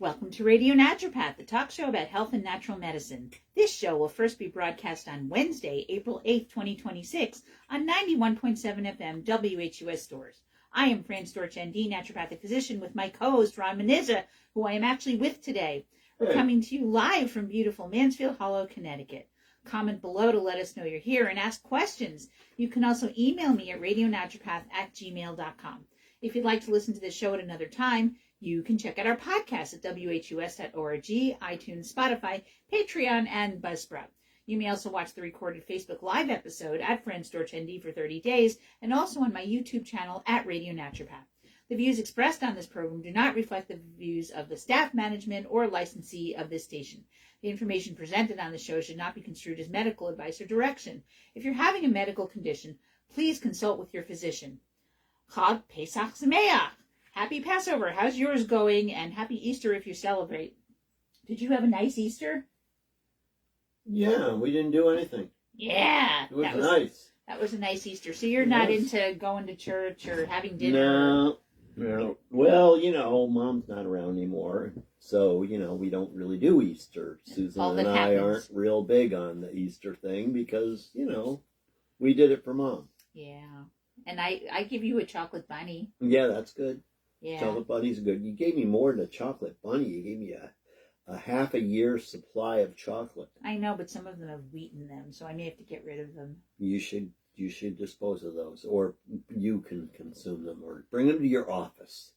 Welcome to Radio Naturopath, the talk show about health and natural medicine. This show will first be broadcast on Wednesday, April 8th, 2026 on 91.7 FM WHUS stores. I am Fran Storch, ND, naturopathic physician, with my co-host Ron Menizza, who I am actually with today. We're coming to you live from beautiful Mansfield Hollow, Connecticut. Comment below to let us know you're here and ask questions. You can also email me at radionaturopath@gmail.com. If you'd like to listen to this show at another time, you can check out our podcast at whus.org, iTunes, Spotify, Patreon, and Buzzsprout. You may also watch the recorded Facebook Live episode at Fran Storch ND for 30 days, and also on my YouTube channel at Radio Naturopath. The views expressed on this program do not reflect the views of the staff, management, or licensee of this station. The information presented on the show should not be construed as medical advice or direction. If you're having a medical condition, please consult with your physician. Chag Pesach Sameach. Happy Passover. How's yours going? And happy Easter if you celebrate. Did you have a nice Easter? Yeah, we didn't do anything. Yeah. It was nice. That was a nice Easter. So you're not into going to church or having dinner? No. Well, Mom's not around anymore. So, we don't really do Easter. Susan and I aren't real big on the Easter thing because, we did it for Mom. Yeah. And I give you a chocolate bunny. Yeah, that's good. Yeah. Chocolate bunny's good. You gave me more than a chocolate bunny. You gave me a half a year's supply of chocolate. I know, but some of them have wheat in them, so I may have to get rid of them. You should dispose of those, or you can consume them, or bring them to your office.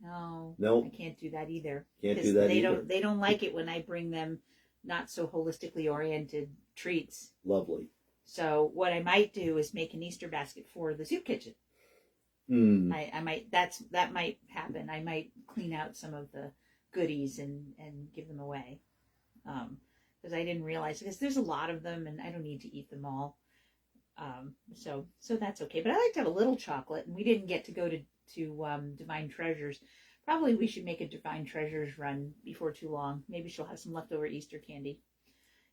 No, I can't do that either. Can't do that either. They don't like it when I bring them not so holistically oriented treats. Lovely. So what I might do is make an Easter basket for the soup kitchen. I might that might happen. I might clean out some of the goodies and give them away, because I didn't realize, because there's a lot of them and I don't need to eat them all. So that's okay. But I like to have a little chocolate, and we didn't get to go to Divine Treasures. Probably we should make a Divine Treasures run before too long. Maybe she'll have some leftover Easter candy.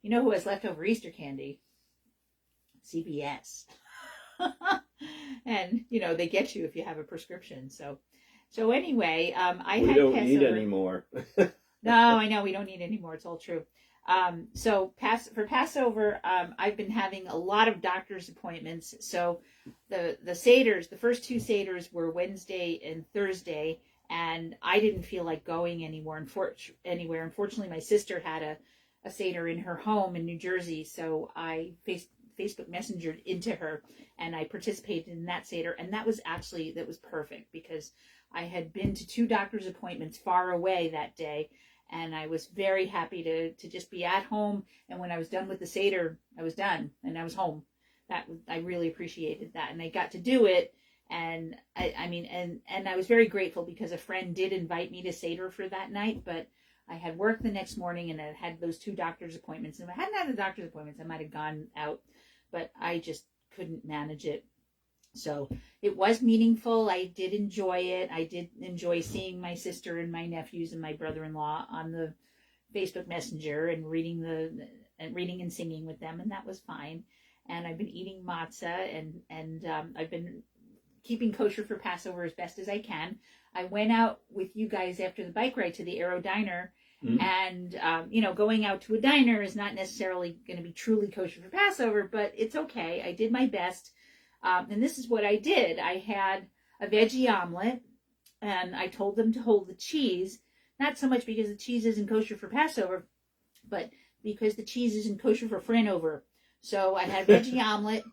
You know who has leftover Easter candy? CVS. And they get you if you have a prescription. So anyway, we don't need any more. No, I know we don't need any more. It's all true. So for Passover, I've been having a lot of doctor's appointments. So the Seders, the first two Seders were Wednesday and Thursday, and I didn't feel like going anywhere. Unfortunately, my sister had a Seder in her home in New Jersey, so I Facebook Messengered into her, and I participated in that Seder, and that was perfect, because I had been to two doctor's appointments far away that day, and I was very happy to just be at home, and when I was done with the Seder, I was done, and I was home. I really appreciated that, and I got to do it, and I was very grateful, because a friend did invite me to Seder for that night, but I had work the next morning, and I had those two doctor's appointments, and if I hadn't had the doctor's appointments, I might have gone out, but I just couldn't manage it. So it was meaningful. I did enjoy it. I did enjoy seeing my sister and my nephews and my brother-in-law on the Facebook Messenger and reading and singing with them, and that was fine. And I've been eating matzah, and I've been keeping kosher for Passover as best as I can. I went out with you guys after the bike ride to the Aero Diner. And, going out to a diner is not necessarily going to be truly kosher for Passover, but it's okay. I did my best. And this is what I did. I had a veggie omelet, and I told them to hold the cheese, not so much because the cheese isn't kosher for Passover, but because the cheese isn't kosher for Franover. So I had veggie omelet,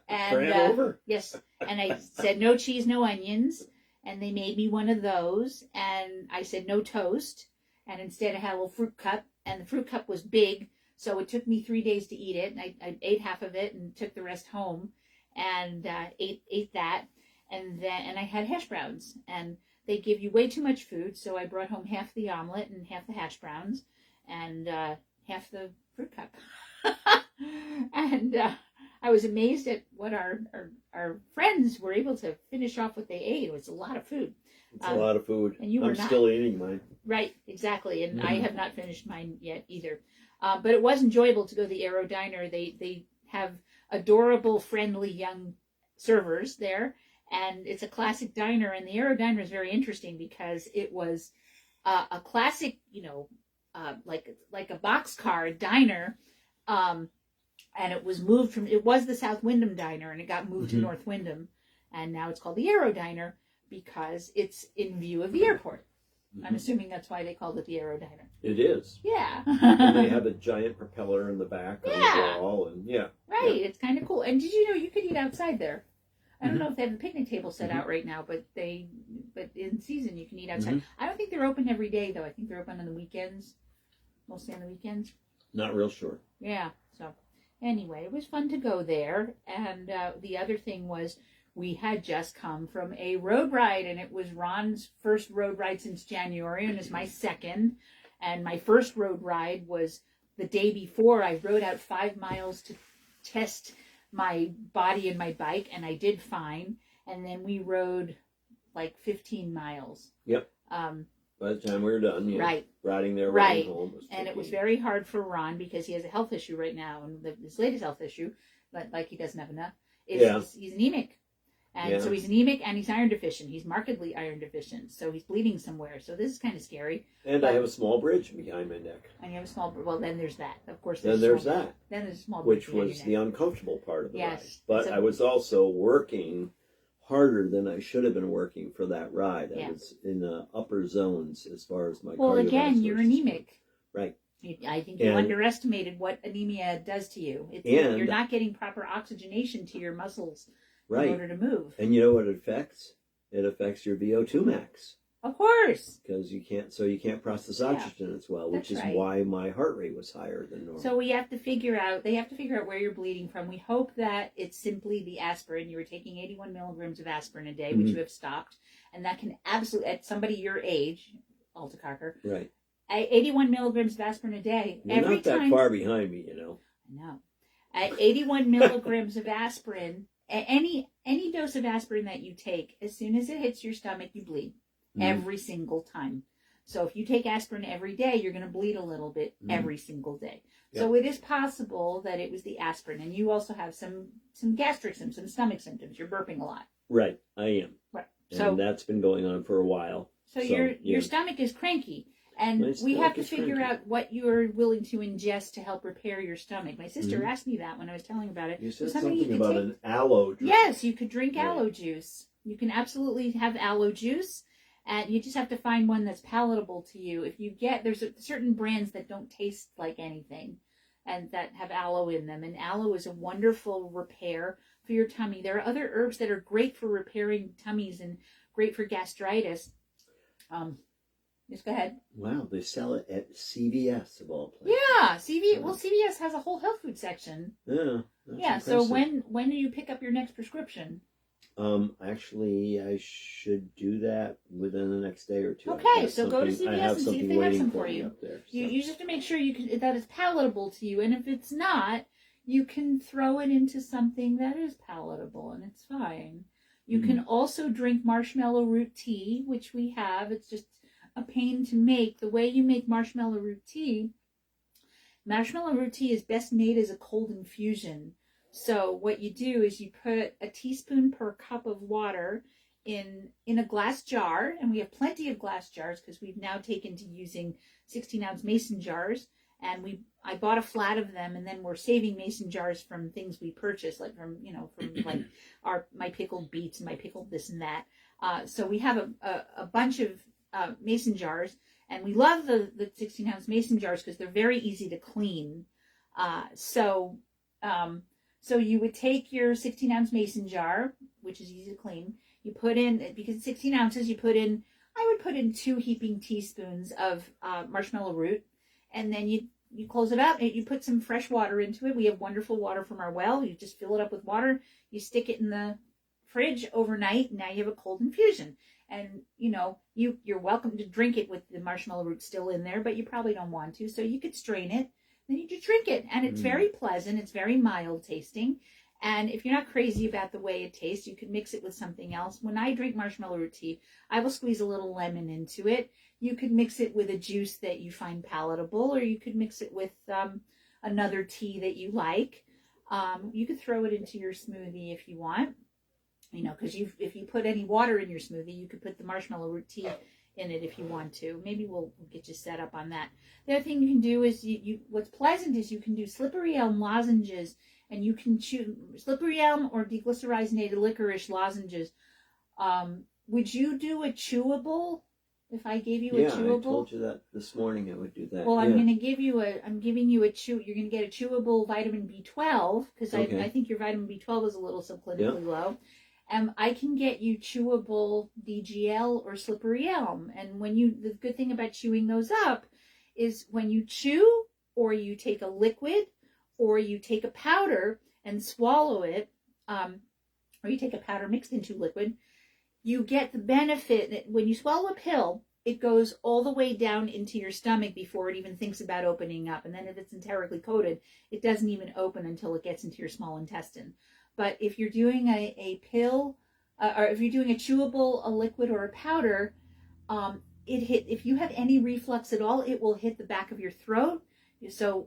and Franover? Yes, and I said no cheese, no onions, and they made me one of those, and I said no toast. And instead I had a little fruit cup, and the fruit cup was big, so it took me 3 days to eat it. And I ate half of it and took the rest home, and ate that. And I had hash browns, and they give you way too much food, so I brought home half the omelet and half the hash browns, and half the fruit cup. And I was amazed at what our friends were able to finish off what they ate. It was a lot of food. It's a lot of food. And I'm still eating mine. Right, exactly. And I have not finished mine yet either. But it was enjoyable to go to the Aero Diner. They have adorable, friendly young servers there. And it's a classic diner. And the Aero Diner is very interesting because it was a classic, like a boxcar diner, and it was moved from, it was the South Wyndham Diner, and it got moved to North Wyndham, and now it's called the Aero Diner because it's in view of the airport. I'm assuming that's why they called it the Aero Diner. It is. Yeah. And they have a giant propeller in the back on the wall, and Right, it's kind of cool. And did you know you could eat outside there? I don't know if they have a picnic table set out right now, but in season you can eat outside. I don't think they're open every day, though. I think they're open on the weekends, mostly on the weekends. Not real sure. Yeah, so anyway, it was fun to go there. And the other thing was we had just come from a road ride, and it was Ron's first road ride since January, and it's my second. And my first road ride was the day before. I rode out 5 miles to test my body and my bike, and I did fine. And then we rode like 15 miles. Yep. By the time we were done, riding there, riding home. And it was very hard for Ron because he has a health issue right now, and his latest health issue, but like he doesn't have enough, is he's anemic. And so he's anemic and he's iron deficient. He's markedly iron deficient. So he's bleeding somewhere. So this is kind of scary. And I have a small bridge behind my neck. And you have a small, well, then there's that. Of course, Then there's that. Then there's a small bridge. Which was the uncomfortable part of the ride. Yes. But I was also working harder than I should have been working for that ride. I was in the upper zones as far as my Well, again, you're anemic. Right. I think you underestimated what anemia does to you. You're not getting proper oxygenation to your muscles in order to move. And you know what it affects? It affects your VO2 max. Of course. Because you can't process oxygen as well, which is why my heart rate was higher than normal. So they have to figure out where you're bleeding from. We hope that it's simply the aspirin. You were taking 81 milligrams of aspirin a day, which you have stopped. And that can absolutely, at somebody your age, Alta Cocker, 81 milligrams of aspirin a day. You're not that far behind me, you know. I know. At 81 milligrams of aspirin, any dose of aspirin that you take, as soon as it hits your stomach, you bleed. Every single time. So if you take aspirin every day, you're going to bleed a little bit every single day. Yep. So it is possible that it was the aspirin. And you also have some gastric symptoms, some stomach symptoms. You're burping a lot. Right, I am. Right. And that's been going on for a while. So your stomach is cranky. And we have to figure out what you're willing to ingest to help repair your stomach. My sister asked me that when I was telling about it. You said something about an aloe juice. Yes, you could drink aloe juice. You can absolutely have aloe juice. And you just have to find one that's palatable to you. There's certain brands that don't taste like anything and that have aloe in them. And aloe is a wonderful repair for your tummy. There are other herbs that are great for repairing tummies and great for gastritis. Just go ahead. Wow, they sell it at CVS of all places. Yeah, CVS has a whole health food section. Yeah. Impressive. So when do you pick up your next prescription? Actually, I should do that within the next day or two. Okay, so go to CVS and see if they have some for you. Up there, so. You just have to make sure that is palatable to you, and if it's not, you can throw it into something that is palatable, and it's fine. You can also drink marshmallow root tea, which we have. It's just a pain to make. The way you make marshmallow root tea is best made as a cold infusion. So what you do is you put a teaspoon per cup of water in a glass jar, and we have plenty of glass jars because we've now taken to using 16-ounce mason jars, and I bought a flat of them, and then we're saving mason jars from things we purchase, like from like my pickled beets and my pickled this and that. So we have a bunch of mason jars, and we love the 16-ounce mason jars because they're very easy to clean. So you would take your 16-ounce mason jar, which is easy to clean. You put in, because it's 16 ounces, I would put in 2 heaping teaspoons of marshmallow root. And then you close it up, and you put some fresh water into it. We have wonderful water from our well. You just fill it up with water. You stick it in the fridge overnight. And now you have a cold infusion. And, you're welcome to drink it with the marshmallow root still in there, but you probably don't want to. So you could strain it. Then you just drink it, and it's very pleasant. It's very mild tasting, and if you're not crazy about the way it tastes, you could mix it with something else. When I drink marshmallow root tea, I will squeeze a little lemon into it. You could mix it with a juice that you find palatable, or you could mix it with another tea that you like. You could throw it into your smoothie if you want, because if you put any water in your smoothie, you could put the marshmallow root tea in it if you want to. Maybe we'll get you set up on that. The other thing you can do is what's pleasant is you can do slippery elm lozenges, and you can chew slippery elm or deglycerinated licorice lozenges. Would you do a chewable? If I gave you a chewable? Yeah, I told you that this morning I would do that. Well, I'm giving you a you're going to get a chewable vitamin B12, because I think your vitamin B12 is a little subclinically low. I can get you chewable DGL or slippery elm. And the good thing about chewing those up is when you chew, or you take a liquid, or you take a powder and swallow it, or you take a powder mixed into liquid, you get the benefit that when you swallow a pill, it goes all the way down into your stomach before it even thinks about opening up. And then if it's enterically coated, it doesn't even open until it gets into your small intestine. But if you're doing a pill, or if you're doing a chewable, a liquid, or a powder, if you have any reflux at all, it will hit the back of your throat. So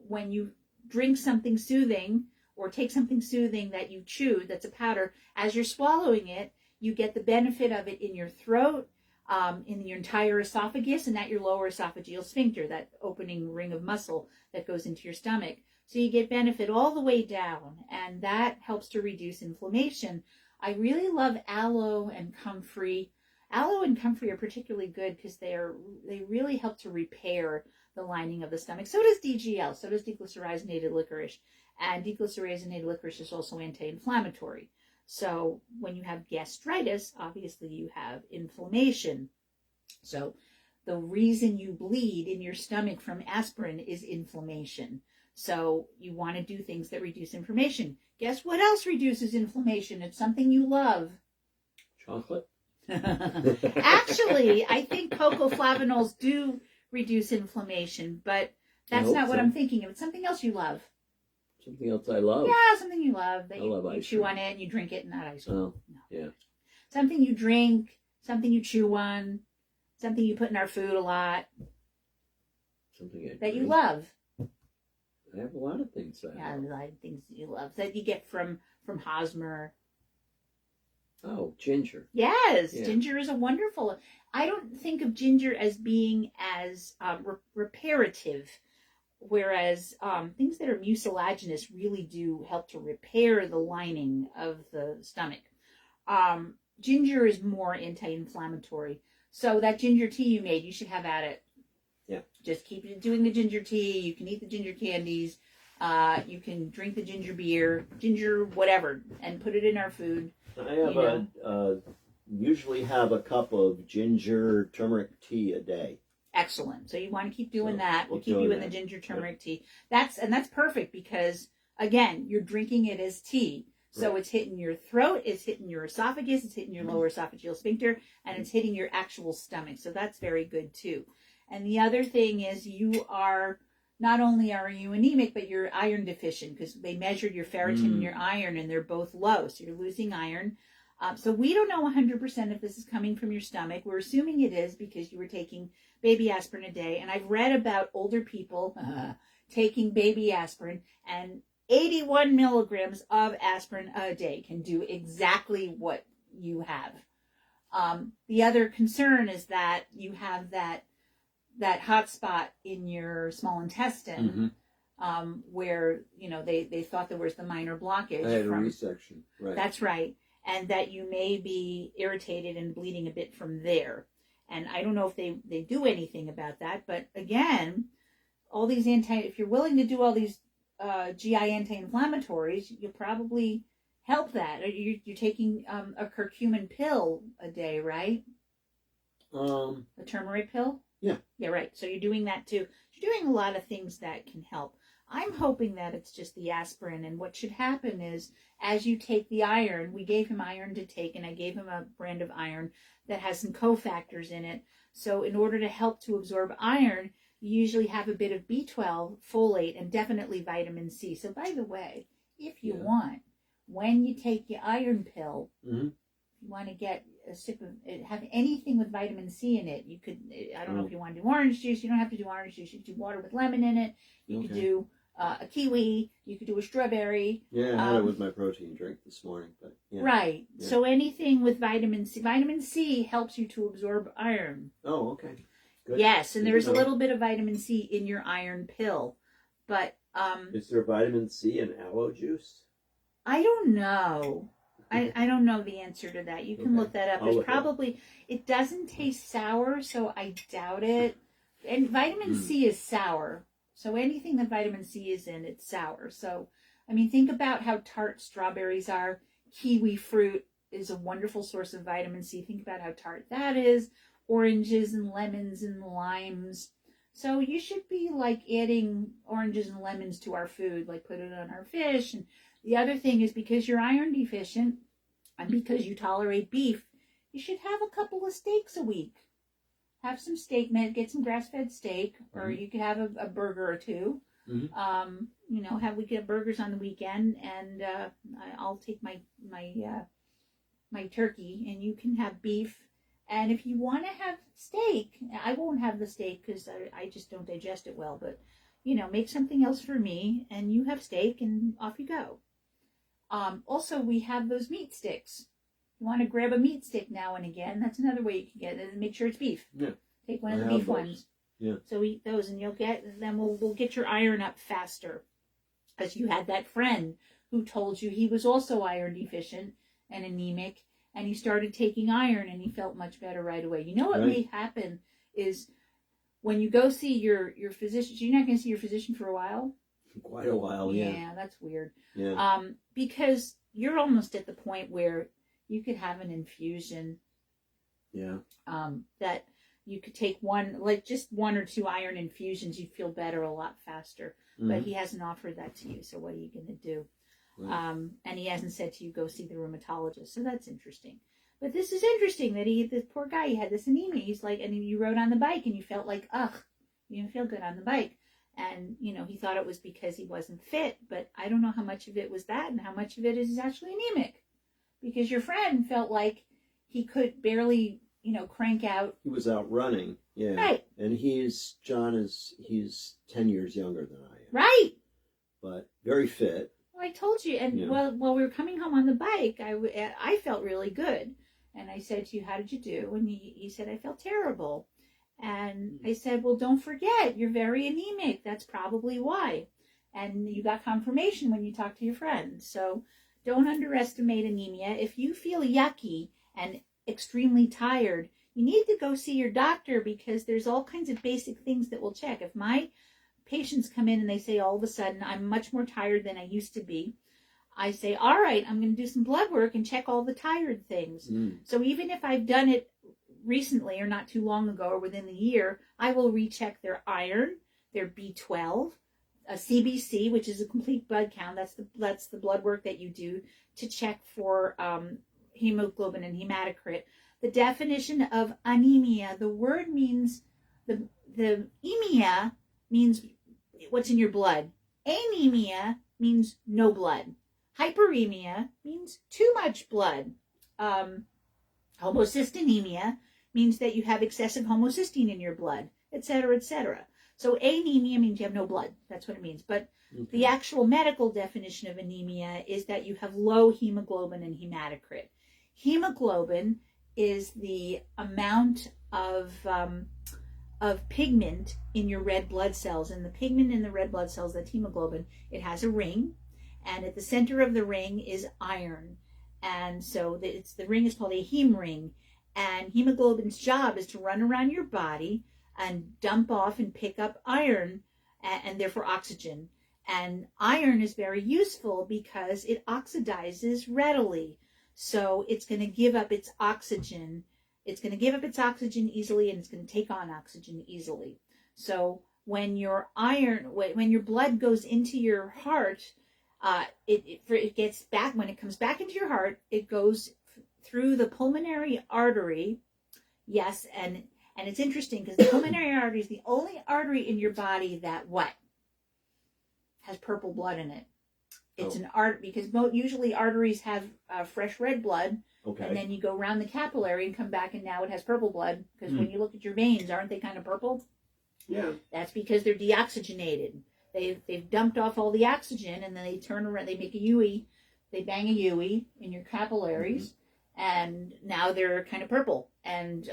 when you drink something soothing or take something soothing that you chew, that's a powder, as you're swallowing it, you get the benefit of it in your throat, in your entire esophagus, and at your lower esophageal sphincter, that opening ring of muscle that goes into your stomach. So you get benefit all the way down, and that helps to reduce inflammation. I really love aloe and comfrey. Aloe and comfrey are particularly good because they really help to repair the lining of the stomach. So does DGL, so does deglycerinated licorice. And deglycerinated licorice is also anti-inflammatory. So when you have gastritis, obviously you have inflammation. So the reason you bleed in your stomach from aspirin is inflammation. So you want to do things that reduce inflammation. Guess what else reduces inflammation? It's something you love. Chocolate? Actually, I think cocoa flavonols do reduce inflammation, but that's not what I'm thinking of. It's something else you love. Something else I love? Yeah, something you love. That I love you chew on it and you drink it, not ice cream. Oh, no. Yeah. Something you drink, something you chew on, something you put in our food a lot. Something that you love. I have a lot of things that I love. A lot of things that you love that you get from Hosmer. Oh, ginger. Yes, yeah. Ginger is a wonderful. I don't think of ginger as being as reparative, whereas things that are mucilaginous really do help to repair the lining of the stomach. Ginger is more anti-inflammatory. So that ginger tea you made, you should have at it. Yeah. Just keep doing the ginger tea. You can eat the ginger candies. You can drink the ginger beer, ginger whatever, and put it in our food. I have usually have a cup of ginger turmeric tea a day. Excellent. So you want to keep doing that. We'll keep you in the ginger turmeric tea. That's perfect because again, you're drinking it as tea. So It's hitting your throat, it's hitting your esophagus, it's hitting your lower esophageal sphincter, and it's hitting your actual stomach. So that's very good too. And the other thing is not only are you anemic, but you're iron deficient because they measured your ferritin and your iron and they're both low. So you're losing iron. So we don't know 100% if this is coming from your stomach. We're assuming it is because you were taking baby aspirin a day. And I've read about older people taking baby aspirin, and 81 milligrams of aspirin a day can do exactly what you have. The other concern is that you have that hot spot in your small intestine where, they thought there was the minor blockage. I had a resection. Right. That's right. And that you may be irritated and bleeding a bit from there. And I don't know if they do anything about that. But again, all these if you're willing to do all these GI anti-inflammatories, you'll probably help that. You're taking a curcumin pill a day, right? A turmeric pill? Yeah. Yeah, right. So you're doing that too. You're doing a lot of things that can help. I'm hoping that it's just the aspirin, and what should happen is as you take the iron, we gave him iron to take, and I gave him a brand of iron that has some cofactors in it. So in order to help to absorb iron, you usually have a bit of B12, folate, and definitely vitamin C. So by the way, if you want, when you take your iron pill, you want to get a sip of it, have anything with vitamin C in it. You could, I don't know if you want to do orange juice. You don't have to do orange juice. You could do water with lemon in it. You could do a kiwi. You could do a strawberry. Yeah, I had it with my protein drink this morning. But yeah. Right. Yeah. So anything with vitamin C. Vitamin C helps you to absorb iron. Oh, okay. Good. Yes, and there's a little bit of vitamin C in your iron pill. But is there vitamin C in aloe juice? I don't know. I don't know the answer to that. You can look that up. There's probably, it doesn't taste sour, so I doubt it. And vitamin C is sour. So anything that vitamin C is in, it's sour. So, I mean, think about how tart strawberries are. Kiwi fruit is a wonderful source of vitamin C. Think about how tart that is. Oranges and lemons and limes. So you should be like adding oranges and lemons to our food, like put it on our fish. And the other thing is because you're iron deficient and because you tolerate beef, you should have a couple of steaks a week. Have some steak, get some grass-fed steak, or you could have a burger or two. You know, we get burgers on the weekend, and I'll take my turkey, and you can have beef. And if you want to have steak, I won't have the steak because I just don't digest it well. But you know, make something else for me, and you have steak, and off you go. Also, we have those meat sticks. You want to grab a meat stick now and again. That's another way you can get it, and make sure it's beef. Yeah. Take one of the beef ones. Yeah. So eat those, and we'll get your iron up faster. Because you had that friend who told you he was also iron deficient and anemic, and he started taking iron, and he felt much better right away. You know what may happen is when you go see your physician, you're not going to see your physician for a while. Quite a while, yeah. Yeah, that's weird. Yeah. Because you're almost at the point where you could have an infusion. Yeah. That you could take just one or two iron infusions, you'd feel better a lot faster. But he hasn't offered that to you, so what are you going to do? Right. And he hasn't said to you, go see the rheumatologist. So that's interesting. But this is interesting that this poor guy, he had this anemia. He's like, and you rode on the bike and you felt like, ugh, you didn't feel good on the bike. And, you know, he thought it was because he wasn't fit, but I don't know how much of it was that and how much of it is actually anemic. Because your friend felt like he could barely, you know, crank out. He was out running, yeah. Right. And he's 10 years younger than I am. Right. But very fit. Well, I told you, and while we were coming home on the bike, I felt really good. And I said to you, how did you do? And he said, I felt terrible. And I said, well, don't forget, you're very anemic. That's probably why. And you got confirmation when you talked to your friend. So don't underestimate anemia. If you feel yucky and extremely tired, you need to go see your doctor because there's all kinds of basic things that we'll check. If my patients come in and they say all of a sudden, I'm much more tired than I used to be, I say, all right, I'm going to do some blood work and check all the tired things. So even if I've done it recently or not too long ago or within the year, I will recheck their iron, their B12, a CBC, which is a complete blood count. That's the blood work that you do to check for hemoglobin and hematocrit. The definition of anemia, the word means, the emia means what's in your blood. Anemia means no blood. Hyperemia means too much blood. Homocystinemia means that you have excessive homocysteine in your blood, etc., etc. So anemia means you have no blood. That's what it means. But the actual medical definition of anemia is that you have low hemoglobin and hematocrit. Hemoglobin is the amount of pigment in your red blood cells. And the pigment in the red blood cells, that's hemoglobin, it has a ring. And at the center of the ring is iron. And so the ring is called a heme ring. And hemoglobin's job is to run around your body and dump off and pick up iron and therefore oxygen. And iron is very useful because it oxidizes readily. So it's going to give up its oxygen. It's going to give up its oxygen easily, and it's going to take on oxygen easily. So when your blood goes into your heart, it gets back, when it comes back into your heart, it goes through the pulmonary artery. Yes, and it's interesting because the pulmonary artery is the only artery in your body that has purple blood in it. It's an artery because usually arteries have fresh red blood, and then you go around the capillary and come back, and now it has purple blood because when you look at your veins, aren't they kind of purple? Yeah. That's because they're deoxygenated. they've dumped off all the oxygen, and then they turn around, they make a UE, they bang a UE in your capillaries, and now they're kind of purple. And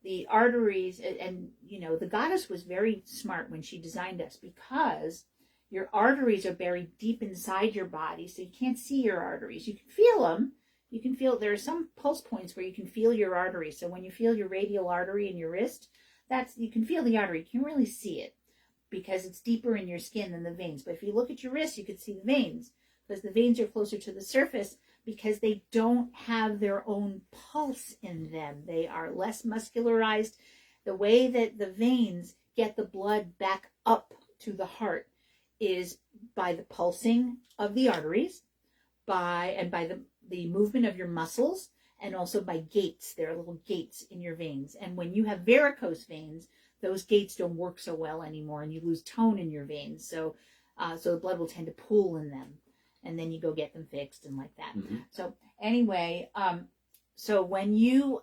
the arteries, and the goddess was very smart when she designed us, because your arteries are buried deep inside your body, so you can't see your arteries. You can feel them. You can feel, there are some pulse points where you can feel your arteries. So when you feel your radial artery in your wrist, you can feel the artery. You can really see it because it's deeper in your skin than the veins. But if you look at your wrist, you can see the veins, because the veins are closer to the surface, because they don't have their own pulse in them. They are less muscularized. The way that the veins get the blood back up to the heart is by the pulsing of the arteries, by the movement of your muscles, and also by gates. There are little gates in your veins. And when you have varicose veins, those gates don't work so well anymore, and you lose tone in your veins. So the blood will tend to pool in them, and then you go get them fixed and like that. So anyway, so when you,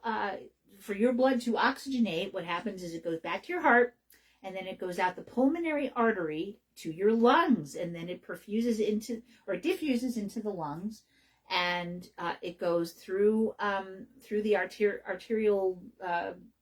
for your blood to oxygenate, what happens is it goes back to your heart, and then it goes out the pulmonary artery to your lungs, and then it diffuses into the lungs, and it goes through the arterial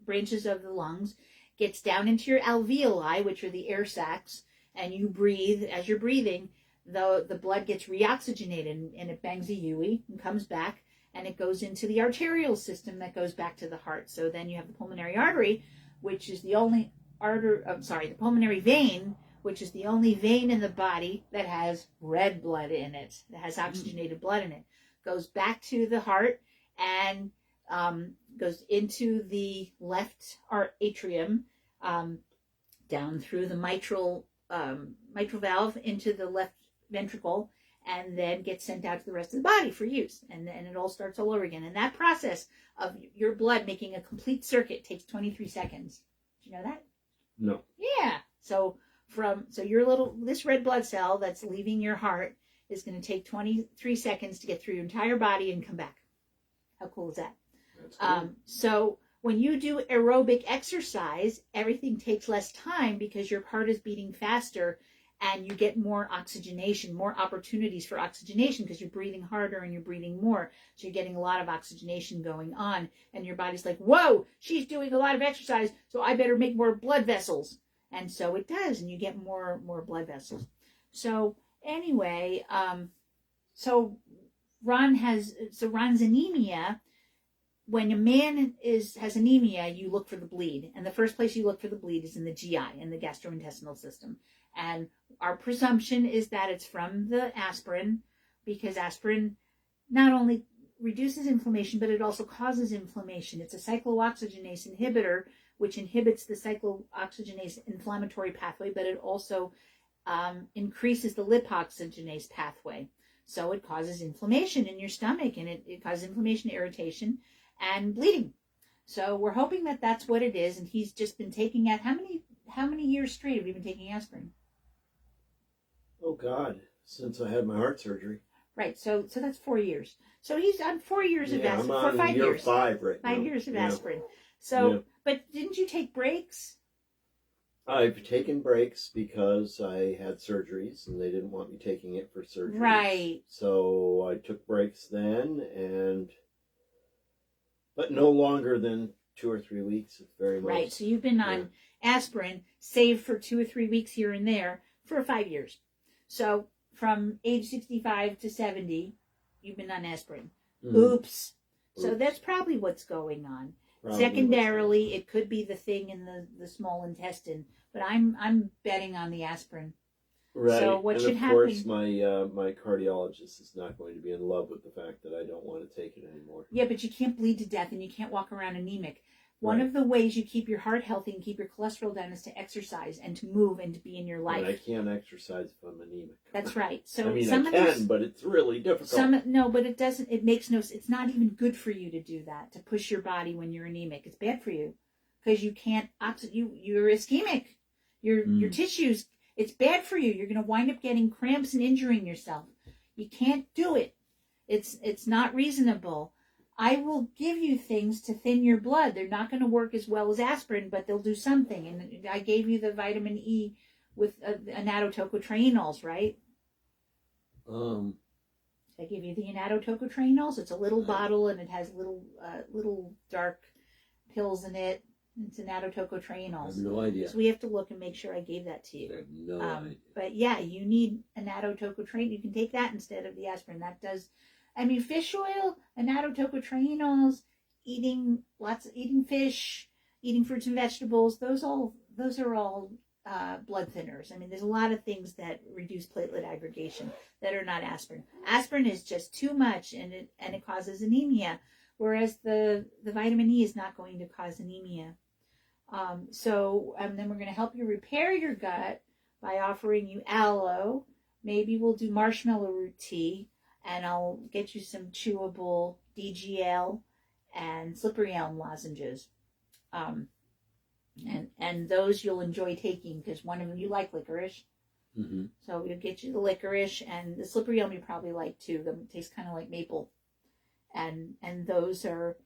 branches of the lungs, gets down into your alveoli, which are the air sacs, and you breathe. As you're breathing, the blood gets reoxygenated, and it bangs a UE and comes back, and it goes into the arterial system that goes back to the heart. So then you have the pulmonary artery, which is the only the pulmonary vein, which is the only vein in the body that has red blood in it, that has oxygenated blood in it, goes back to the heart, and goes into the left atrium, down through the mitral valve into the left ventricle, and then gets sent out to the rest of the body for use. And it all starts all over again. And that process of your blood making a complete circuit takes 23 seconds. Do you know that? No. Yeah. So this red blood cell that's leaving your heart is going to take 23 seconds to get through your entire body and come back. How cool is that? That's cool. So when you do aerobic exercise, everything takes less time because your heart is beating faster, and you get more oxygenation, more opportunities for oxygenation, because you're breathing harder and you're breathing more. So you're getting a lot of oxygenation going on, and your body's like, whoa, she's doing a lot of exercise, so I better make more blood vessels. And so it does, and you get more blood vessels. So anyway, Ron's anemia. When a man has anemia, you look for the bleed. And the first place you look for the bleed is in the GI, in the gastrointestinal system. And our presumption is that it's from the aspirin, because aspirin not only reduces inflammation, but it also causes inflammation. It's a cyclooxygenase inhibitor, which inhibits the cyclooxygenase inflammatory pathway, but it also increases the lipoxygenase pathway. So it causes inflammation in your stomach, and it causes inflammation, irritation, and bleeding. So we're hoping that that's what it is. And he's just been taking it. How many years straight have you been taking aspirin? Oh God, since I had my heart surgery. Right. So that's 4 years. So he's on 4 years of aspirin. I'm on 5 year years. 5 right now. 5 years of aspirin. So, but didn't you take breaks? I've taken breaks because I had surgeries, and they didn't want me taking it for surgeries. Right. So I took breaks then, but no longer than 2 or 3 weeks, very much. Right. So you've been on aspirin, saved for 2 or 3 weeks here and there, for 5 years. So from age 65 to 70, you've been on aspirin. Oops. So that's probably what's going on. Secondarily, it could be the thing in the small intestine, but I'm betting on the aspirin. Right. So what should happen? Of course, my cardiologist is not going to be in love with the fact that I don't want to take it anymore. Yeah, but you can't bleed to death, and you can't walk around anemic. One of the ways you keep your heart healthy and keep your cholesterol down is to exercise and to move and to be in your life. And I can't exercise if I'm anemic. That's right. So I can, but it's really difficult. No, but it doesn't. It makes no. It's not even good for you to do that, to push your body when you're anemic. It's bad for you because you can't. You're ischemic. Your tissues. It's bad for you. You're going to wind up getting cramps and injuring yourself. You can't do it. It's not reasonable. I will give you things to thin your blood. They're not going to work as well as aspirin, but they'll do something. And I gave you the vitamin E with anatotocotraenols, right? Um, I give you the anatotocotraenols. It's a little bottle and it has little dark pills in it. It's anatotocotraenols. I have no idea. So we have to look and make sure I gave that to you. I have no idea. But yeah, you need anatotocotraenol. You can take that instead of the aspirin. That does, I mean, fish oil, anatotocotraenols, eating fish, eating fruits and vegetables. Those are all blood thinners. I mean, there's a lot of things that reduce platelet aggregation that are not aspirin. Aspirin is just too much, and it causes anemia, whereas the vitamin E is not going to cause anemia. Then we're going to help you repair your gut by offering you aloe. Maybe we'll do marshmallow root tea, and I'll get you some chewable DGL and slippery elm lozenges. And those you'll enjoy taking because one of them, you like licorice. Mm-hmm. So we'll get you the licorice, and the slippery elm you probably like too. Them taste kind of like maple. And those are,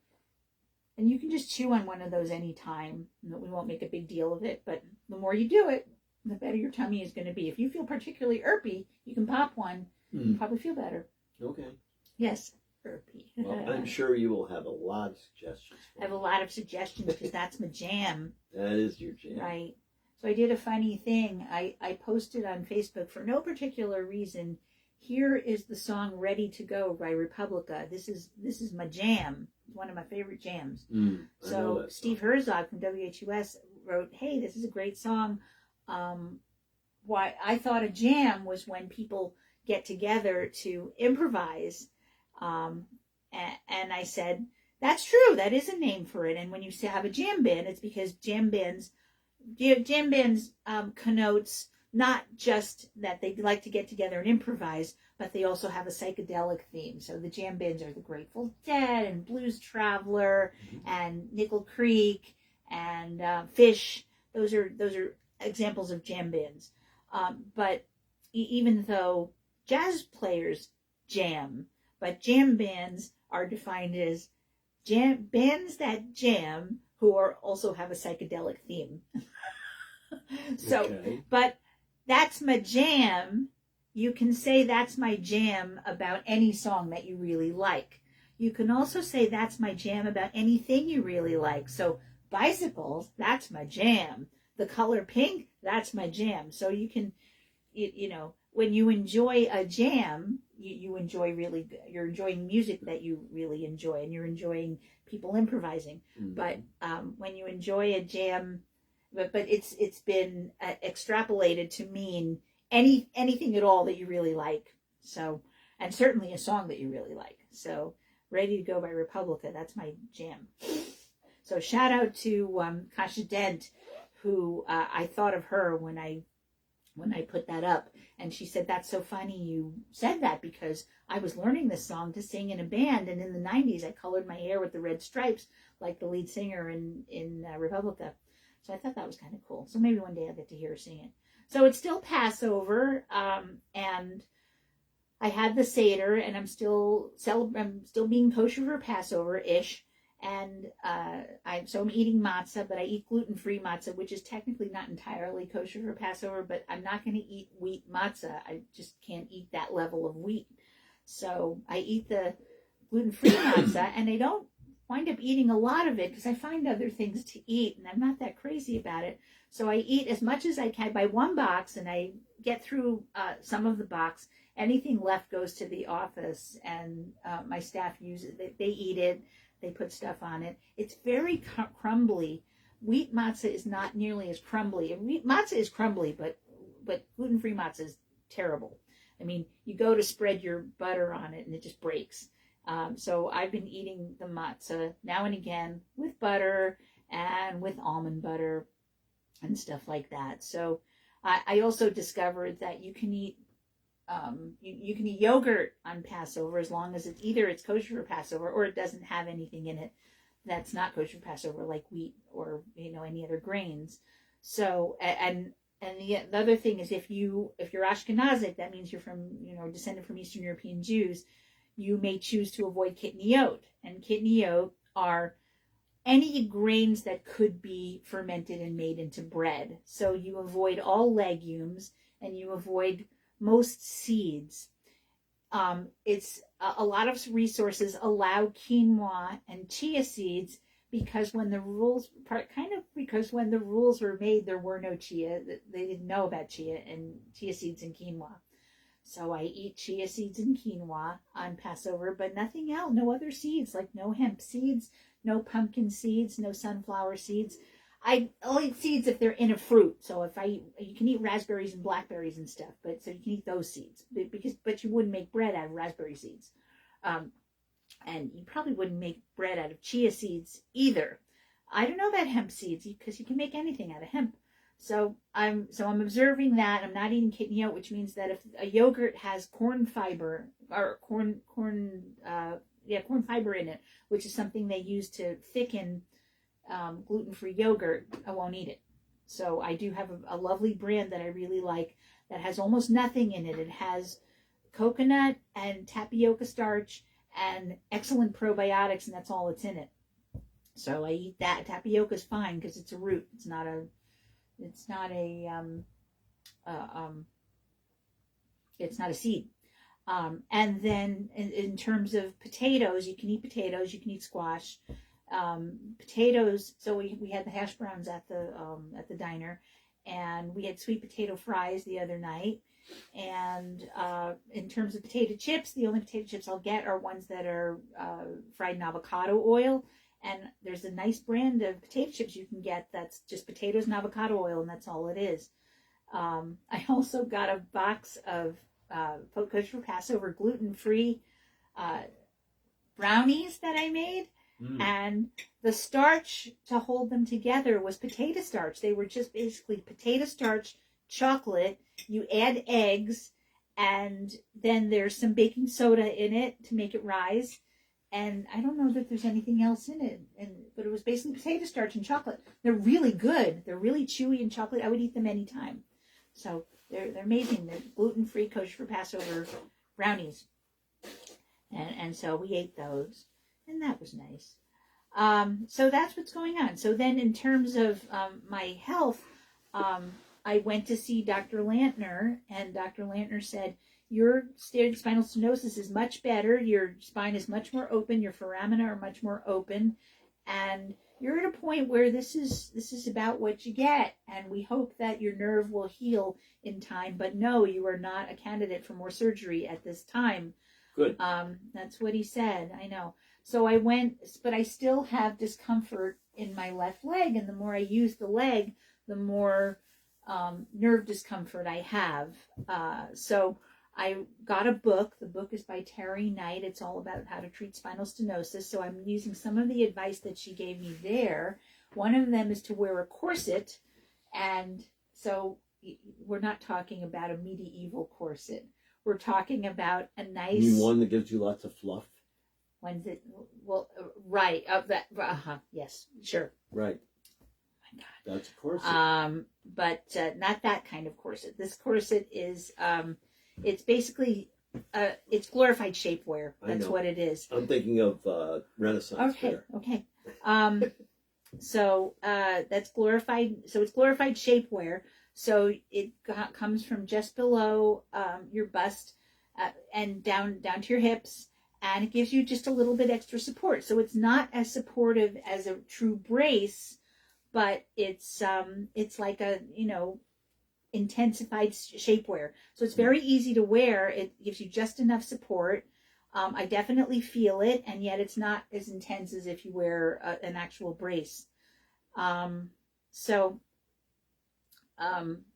and you can just chew on one of those anytime. We won't make a big deal of it, but the more you do it, the better your tummy is going to be. If you feel particularly irpy, you can pop one. You'll probably feel better. Okay. Yes, irpy. Well, I'm sure you will have a lot of suggestions. I have a lot of suggestions because that's my jam. That is your jam. Right. So I did a funny thing. I posted on Facebook for no particular reason. Here is the song "Ready to Go" by Republica. This is my jam. It's one of my favorite jams. So Steve Herzog from WHUS wrote, "Hey, this is a great song. Why I thought a jam was when people get together to improvise." And I said, "That's true. That is a name for it. And when you have a jam band, it's because jam bands connotes not just that they like to get together and improvise, but they also have a psychedelic theme. So the jam bands are the Grateful Dead and Blues Traveler and Nickel Creek and Fish. Those are examples of jam bands. But even though jazz players jam, but jam bands are defined as bands that jam who also have a psychedelic theme. But that's my jam. You can say that's my jam about any song that you really like. You can also say that's my jam about anything you really like. So bicycles, that's my jam. The color pink, that's my jam. So you can, when you enjoy a jam, you're enjoying music that you really enjoy, and you're enjoying people improvising. Mm-hmm. But when you enjoy a jam, but it's been extrapolated to mean anything at all that you really like. So, and certainly a song that you really like. So, "Ready to Go" by Republica, that's my jam. So shout out to Kasha Dent, who I thought of her when I put that up, and she said, "That's so funny you said that because I was learning this song to sing in a band, and in the 90s I colored my hair with the red stripes like the lead singer in Republica." So I thought that was kind of cool. So maybe one day I'll get to hear her sing it. So it's still Passover, and I had the Seder, and I'm still being kosher for Passover-ish. And I'm eating matzah, but I eat gluten-free matzah, which is technically not entirely kosher for Passover, but I'm not going to eat wheat matzah. I just can't eat that level of wheat. So I eat the gluten-free matzah, and I don't wind up eating a lot of it because I find other things to eat, and I'm not that crazy about it. So I eat as much as I can. Buy one box, and I get through some of the box. Anything left goes to the office, and my staff use it. They eat it. They put stuff on it. It's very crumbly. Wheat matzah is not nearly as crumbly. Wheat matzah is crumbly, but gluten-free matzah is terrible. I mean, you go to spread your butter on it, and it just breaks. So I've been eating the matzah now and again with butter and with almond butter and stuff like that. So I also discovered that you can eat you can eat yogurt on Passover as long as it's kosher for Passover, or it doesn't have anything in it that's not kosher for Passover, like wheat or any other grains. So and the other thing is if you're Ashkenazic, that means you're from descended from Eastern European Jews. You may choose to avoid kitniyot, and kitniyot are any grains that could be fermented and made into bread. So you avoid all legumes and you avoid most seeds. It's a lot of resources allow quinoa and chia seeds because when the rules were made, there were no chia. They didn't know about chia seeds and quinoa. So I eat chia seeds and quinoa on Passover, but nothing else, no other seeds, like no hemp seeds, no pumpkin seeds, no sunflower seeds. I'll eat seeds if they're in a fruit. So you can eat raspberries and blackberries and stuff, so you can eat those seeds, but you wouldn't make bread out of raspberry seeds. And you probably wouldn't make bread out of chia seeds either. I don't know about hemp seeds because you can make anything out of hemp. So I'm observing that. I'm not eating kidney oat, which means that if a yogurt has corn fiber or corn fiber in it, which is something they use to thicken gluten-free yogurt, I won't eat it. So I do have a lovely brand that I really like that has almost nothing in it. It has coconut and tapioca starch and excellent probiotics, and that's all that's in it. So I eat that. Tapioca is fine because it's a root. It's not a seed. And then in terms of potatoes, you can eat potatoes, you can eat squash. Potatoes, so we had the hash browns at the diner, and we had sweet potato fries the other night. And in terms of potato chips, the only potato chips I'll get are ones that are fried in avocado oil. And there's a nice brand of potato chips you can get that's just potatoes and avocado oil, and that's all it is. I also got a box of Kosher for Passover gluten-free brownies that I made. And the starch to hold them together was potato starch. They were just basically potato starch, chocolate. You add eggs, and then there's some baking soda in it to make it rise. And I don't know that there's anything else in it. But it was basically potato starch and chocolate. They're really good. They're really chewy and chocolate. I would eat them anytime. So they're amazing. They're gluten-free Kosher for Passover brownies. And so we ate those. And that was nice. So that's what's going on. So then in terms of my health, I went to see Dr. Lantner, and Dr. Lantner said, your spinal stenosis is much better. Your spine is much more open. Your foramina are much more open. And you're at a point where this is about what you get. And we hope that your nerve will heal in time. But no, you are not a candidate for more surgery at this time. Good. That's what he said. I know. So I went, but I still have discomfort in my left leg. And the more I use the leg, the more nerve discomfort I have. So I got a book. The book is by Terry Knight. It's all about how to treat spinal stenosis. So I'm using some of the advice that she gave me there. One of them is to wear a corset. And so we're not talking about a medieval corset. We're talking about a nice... You mean one that gives you lots of fluff? When's it? Well, right. Yes, sure. Right. Oh my God. That's a corset. But not that kind of corset. This corset is, it's basically, it's glorified shapewear. That's what it is. I'm thinking of Renaissance fair. Okay. So that's glorified. So it's glorified shapewear. So it comes from just below your bust and down to your hips. And it gives you just a little bit extra support. So it's not as supportive as a true brace, but it's like a, intensified shapewear. So it's very easy to wear. It gives you just enough support. I definitely feel it, and yet it's not as intense as if you wear an actual brace. So I'm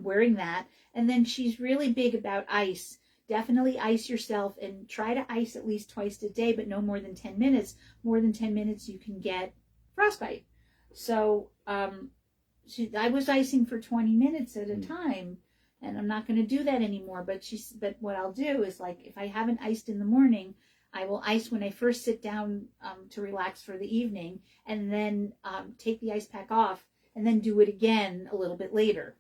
wearing that. And then she's really big about ice. Definitely ice yourself, and try to ice at least twice a day, but no more than 10 minutes. More than 10 minutes, you can get frostbite. So I was icing for 20 minutes at a time, and I'm not going to do that anymore. But what I'll do is, like, if I haven't iced in the morning, I will ice when I first sit down to relax for the evening, and then take the ice pack off, and then do it again a little bit later.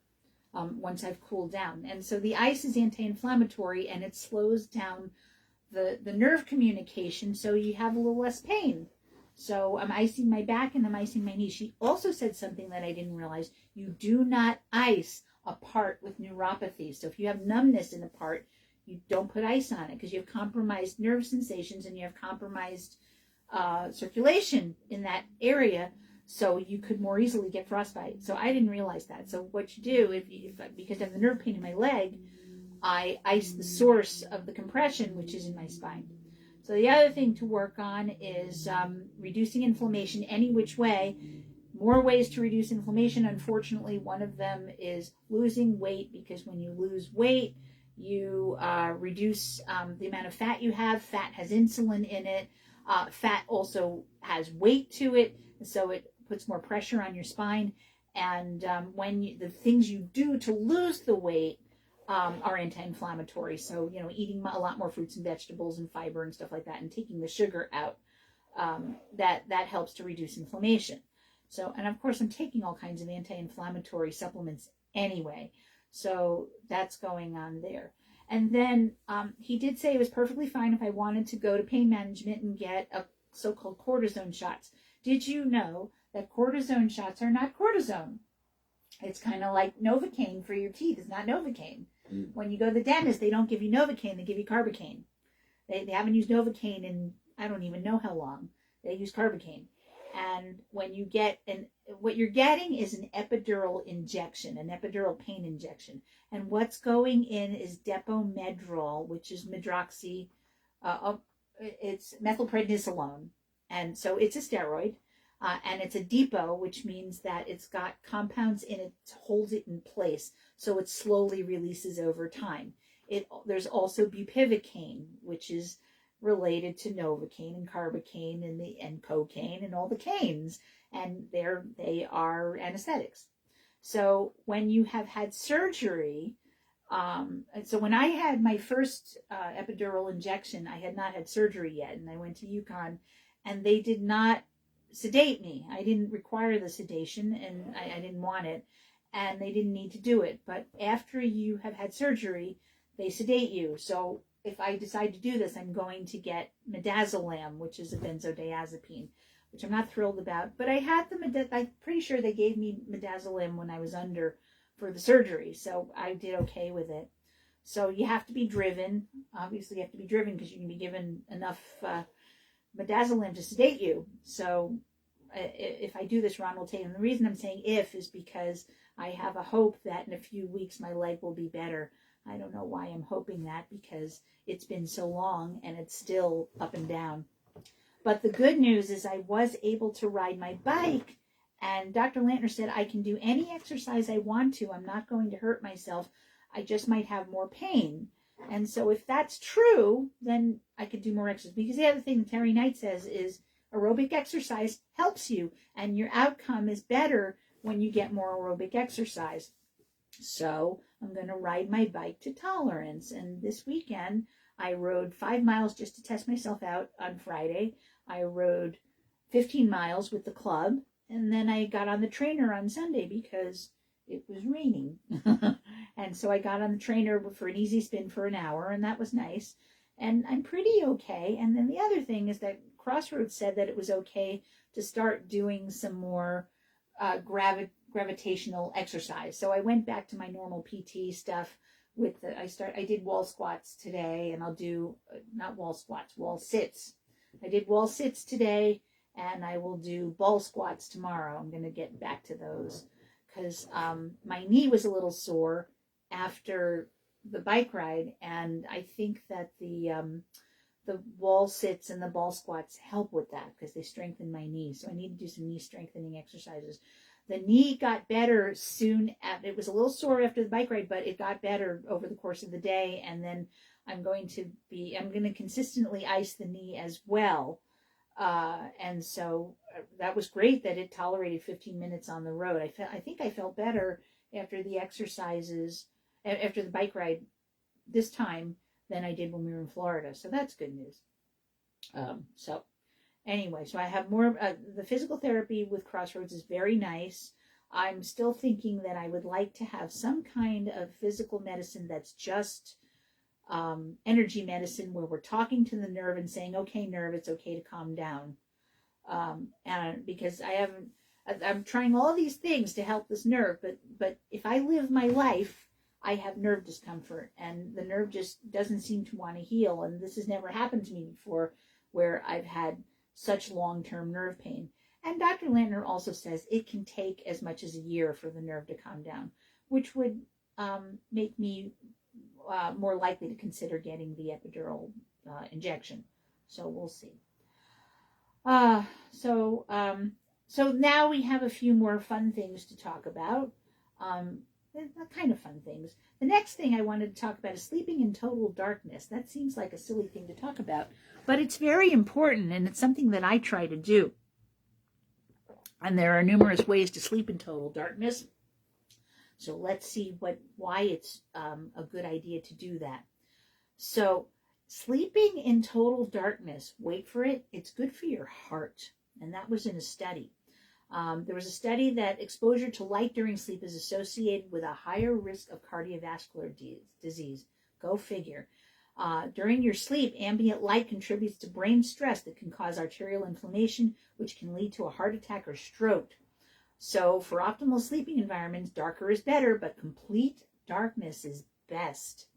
Once I've cooled down. And so the ice is anti-inflammatory, and it slows down the nerve communication, so you have a little less pain. So I'm icing my back and I'm icing my knees. She also said something that I didn't realize. You do not ice a part with neuropathy. So if you have numbness in a part, you don't put ice on it because you have compromised nerve sensations and you have compromised circulation in that area. So you could more easily get frostbite. So I didn't realize that. So what you do, because I have the nerve pain in my leg, I ice the source of the compression, which is in my spine. So the other thing to work on is reducing inflammation any which way. More ways to reduce inflammation. Unfortunately, one of them is losing weight, because when you lose weight, you reduce the amount of fat you have. Fat has insulin in it. Fat also has weight to it, so it puts more pressure on your spine. And the things you do to lose the weight are anti-inflammatory. So, eating a lot more fruits and vegetables and fiber and stuff like that, and taking the sugar out, that helps to reduce inflammation. So, and of course, I'm taking all kinds of anti-inflammatory supplements anyway. So that's going on there. And then he did say it was perfectly fine if I wanted to go to pain management and get a so-called cortisone shots. Did you know that cortisone shots are not cortisone? It's kind of like Novocaine for your teeth. It's not Novocaine. When you go to the dentist, they don't give you Novocaine. They give you Carbocaine. They haven't used Novocaine in I don't even know how long. They use Carbocaine. And when you get what you're getting is an epidural injection, an epidural pain injection. And what's going in is Depomedrol, which is it's methylprednisolone. And so it's a steroid. And it's a depot, which means that it's got compounds in it to hold it in place, so it slowly releases over time. There's also bupivacaine, which is related to Novocaine and Carbocaine and cocaine and all the canes, and they are anesthetics. So when you have had surgery, so when I had my first epidural injection, I had not had surgery yet, and I went to UConn, and they did not sedate me. I didn't require the sedation, and I didn't want it, and they didn't need to do it. But after you have had surgery, they sedate you. So if I decide to do this, I'm going to get midazolam, which is a benzodiazepine, which I'm not thrilled about. But I had I'm pretty sure they gave me midazolam when I was under for the surgery, so I did okay with it. So you have to be driven. Obviously, you have to be driven because you can be given enough midazolam to sedate you. So if I do this, Ron will take it. And the reason I'm saying if is because I have a hope that in a few weeks my leg will be better. I don't know why I'm hoping that, because it's been so long and it's still up and down. But the good news is I was able to ride my bike, and Dr. Lantner said I can do any exercise I want to. I'm not going to hurt myself. I just might have more pain. And so if that's true, then I could do more exercise. Because the other thing Terry Knight says is aerobic exercise helps you, and your outcome is better when you get more aerobic exercise. So I'm going to ride my bike to Tolerance. And this weekend, I rode 5 miles just to test myself out on Friday. I rode 15 miles with the club. And then I got on the trainer on Sunday because it was raining. And so I got on the trainer for an easy spin for an hour, and that was nice. And I'm pretty okay. And then the other thing is that Crossroads said that it was okay to start doing some more gravitational exercise. So I went back to my normal PT stuff I did wall squats today, and I'll do, not wall squats, wall sits. I did wall sits today, and I will do ball squats tomorrow. I'm going to get back to those because my knee was a little sore after the bike ride, and I think that the wall sits and the ball squats help with that because they strengthen my knee. So I need to do some knee strengthening exercises. The knee got better soon. It was a little sore after the bike ride, but it got better over the course of the day. And then I'm going to consistently ice the knee as well. And so that was great that it tolerated 15 minutes on the road. I think I felt better after the exercises, after the bike ride this time than I did when we were in Florida. So that's good news. Anyway, so I have more, the physical therapy with Crossroads is very nice. I'm still thinking that I would like to have some kind of physical medicine that's just energy medicine, where we're talking to the nerve and saying, okay, nerve, it's okay to calm down. And because I'm trying all these things to help this nerve, but if I live my life, I have nerve discomfort, and the nerve just doesn't seem to want to heal. And this has never happened to me before, where I've had such long-term nerve pain. And Dr. Lantner also says it can take as much as a year for the nerve to calm down, which would make me more likely to consider getting the epidural injection. So we'll see. So now we have a few more fun things to talk about. Kind of fun things. The next thing I wanted to talk about is sleeping in total darkness. That seems like a silly thing to talk about, but it's very important, and it's something that I try to do. And there are numerous ways to sleep in total darkness. So let's see why it's a good idea to do that. So sleeping in total darkness, wait for it, it's good for your heart. And that was in a study. There was a study that exposure to light during sleep is associated with a higher risk of cardiovascular disease. Go figure. During your sleep, ambient light contributes to brain stress that can cause arterial inflammation, which can lead to a heart attack or stroke. So for optimal sleeping environments, darker is better, but complete darkness is best.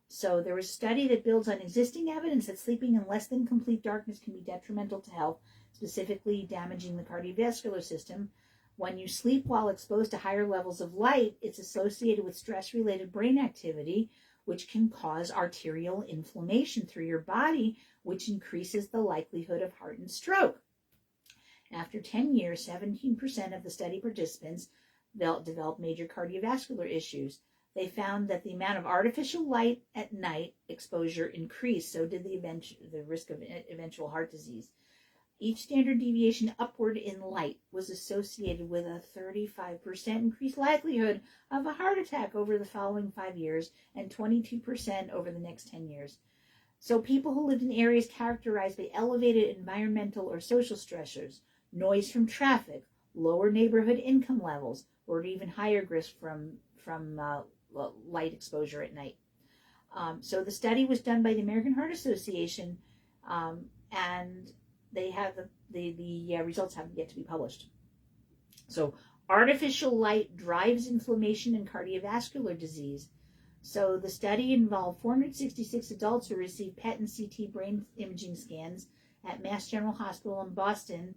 So there was a study that builds on existing evidence that sleeping in less than complete darkness can be detrimental to health, specifically damaging the cardiovascular system. When you sleep while exposed to higher levels of light, it's associated with stress-related brain activity, which can cause arterial inflammation through your body, which increases the likelihood of heart and stroke. After 10 years, 17% of the study participants developed major cardiovascular issues. They found that the amount of artificial light at night exposure increased, so did the risk of eventual heart disease. Each standard deviation upward in light was associated with a 35% increased likelihood of a heart attack over the following 5 years and 22% over the next 10 years. So people who lived in areas characterized by elevated environmental or social stressors, noise from traffic, lower neighborhood income levels, or even higher risk from light exposure at night. So the study was done by the American Heart Association, and they have the results haven't yet to be published. So artificial light drives inflammation and cardiovascular disease. So the study involved 466 adults who received PET and CT brain imaging scans at Mass General Hospital in Boston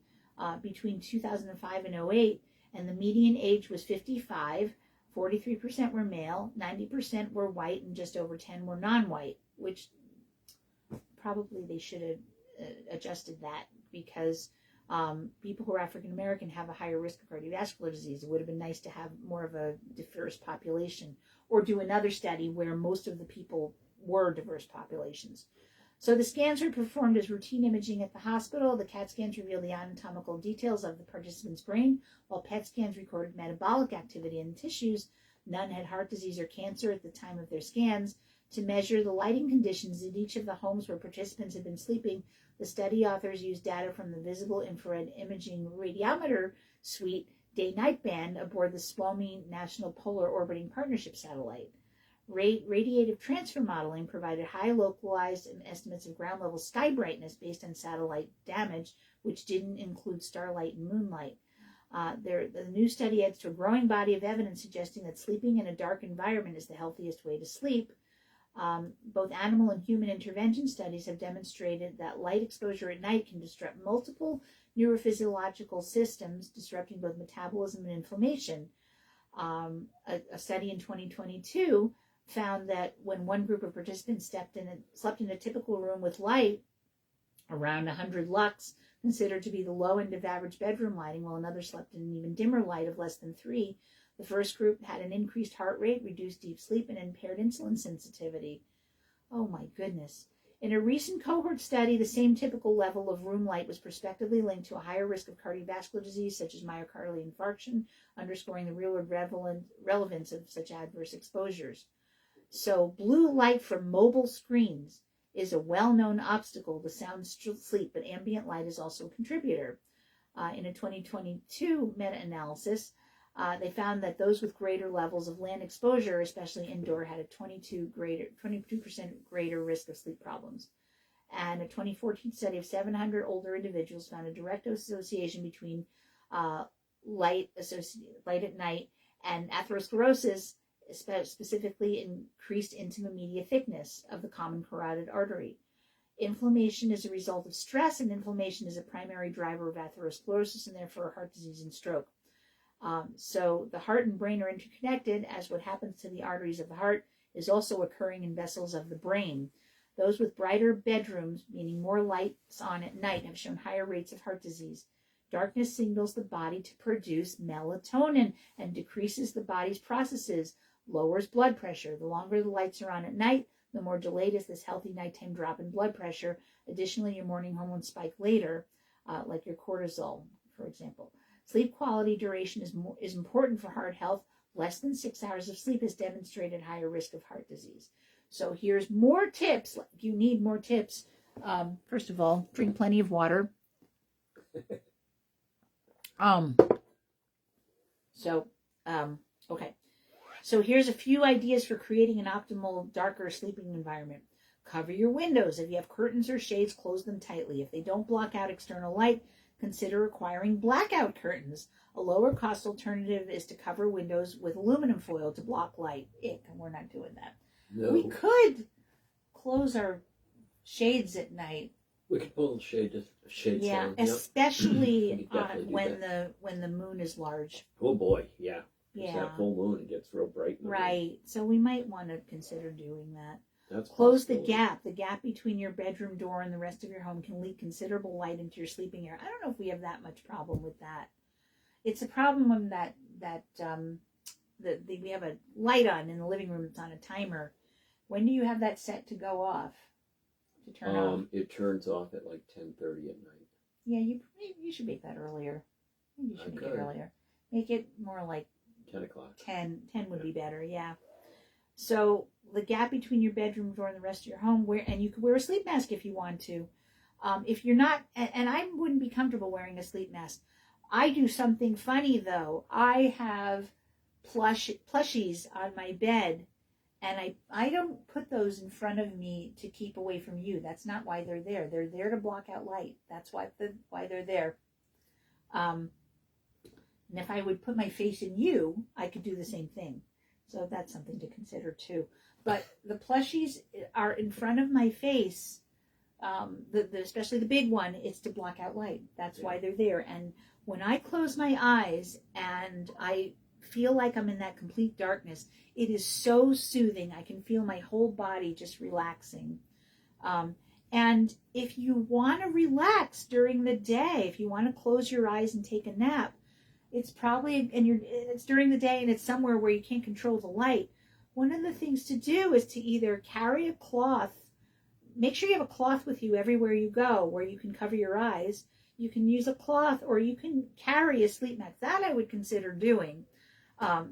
between 2005 and 2008, and the median age was 55. 43% were male, 90% were white, and just over 10 were non-white, which probably they should have adjusted that, because people who are African American have a higher risk of cardiovascular disease. It would have been nice to have more of a diverse population, or do another study where most of the people were diverse populations. So the scans were performed as routine imaging at the hospital. The CAT scans revealed the anatomical details of the participant's brain, while PET scans recorded metabolic activity in the tissues. None had heart disease or cancer at the time of their scans. To measure the lighting conditions in each of the homes where participants had been sleeping, the study authors used data from the visible infrared imaging radiometer suite day-night band aboard the SWOMI National Polar Orbiting Partnership satellite. Radiative transfer modeling provided high localized estimates of ground level sky brightness based on satellite damage, which didn't include starlight and moonlight. The new study adds to a growing body of evidence suggesting that sleeping in a dark environment is the healthiest way to sleep. Both animal and human intervention studies have demonstrated that light exposure at night can disrupt multiple neurophysiological systems, disrupting both metabolism and inflammation. A study in 2022 found that when one group of participants slept in a typical room with light around 100 lux, considered to be the low end of average bedroom lighting, while another slept in an even dimmer light of less than 3, the first group had an increased heart rate, reduced deep sleep, and impaired insulin sensitivity. Oh my goodness. In a recent cohort study, the same typical level of room light was prospectively linked to a higher risk of cardiovascular disease, such as myocardial infarction, underscoring the real-world relevance of such adverse exposures. So blue light from mobile screens is a well-known obstacle to sound sleep, but ambient light is also a contributor. In a 2022 meta-analysis, they found that those with greater levels of land exposure, especially indoor, had a 22% greater risk of sleep problems. And a 2014 study of 700 older individuals found a direct association between light at night and atherosclerosis, specifically increased intima media thickness of the common carotid artery. Inflammation is a result of stress, and inflammation is a primary driver of atherosclerosis and therefore heart disease and stroke. So the heart and brain are interconnected, as what happens to the arteries of the heart is also occurring in vessels of the brain. Those with brighter bedrooms, meaning more lights on at night, have shown higher rates of heart disease. Darkness signals the body to produce melatonin and decreases the body's processes, lowers blood pressure. The longer the lights are on at night, the more delayed is this healthy nighttime drop in blood pressure. Additionally, your morning hormones spike later, like your cortisol, for example. Sleep quality duration is important for heart health. Less than 6 hours of sleep has demonstrated higher risk of heart disease. So here's more tips. You need more tips. First of all, drink plenty of water. Okay. So here's a few ideas for creating an optimal, darker sleeping environment. Cover your windows. If you have curtains or shades, close them tightly. If they don't block out external light, consider acquiring blackout curtains. A lower cost alternative is to cover windows with aluminum foil to block light. Ick, and we're not doing that. No. We could close our shades at night. We could pull the shades down. Especially when the moon is large. Oh boy, yeah. Yeah. It's that full moon, it gets real bright. Right. So we might want to consider doing that. That's Close the gap. The gap between your bedroom door and the rest of your home can leak considerable light into your sleeping area. I don't know if we have that much problem with that. It's a problem when we have a light on in the living room. It's on a timer. When do you have that set to go off? To turn off? It turns off at like 10:30 at night. Yeah, you should make that earlier. Maybe you should make it earlier. Make it more like 10 o'clock. 10 would be better, yeah. So the gap between your bedroom door and the rest of your home, and you could wear a sleep mask if you want to. If you're not, and I wouldn't be comfortable wearing a sleep mask. I do something funny though. I have plushies on my bed, and I don't put those in front of me to keep away from you. That's not why they're there. They're there to block out light. That's why they're there. And if I would put my face in you, I could do the same thing. So that's something to consider too. But the plushies are in front of my face, especially the big one, it's to block out light. That's why they're there. And when I close my eyes and I feel like I'm in that complete darkness, it is so soothing. I can feel my whole body just relaxing. And if you want to relax during the day, if you want to close your eyes and take a nap, it's probably, it's during the day and it's somewhere where you can't control the light. One of the things to do is to either carry a cloth, make sure you have a cloth with you everywhere you go where you can cover your eyes. You can use a cloth, or you can carry a sleep mask. That I would consider doing,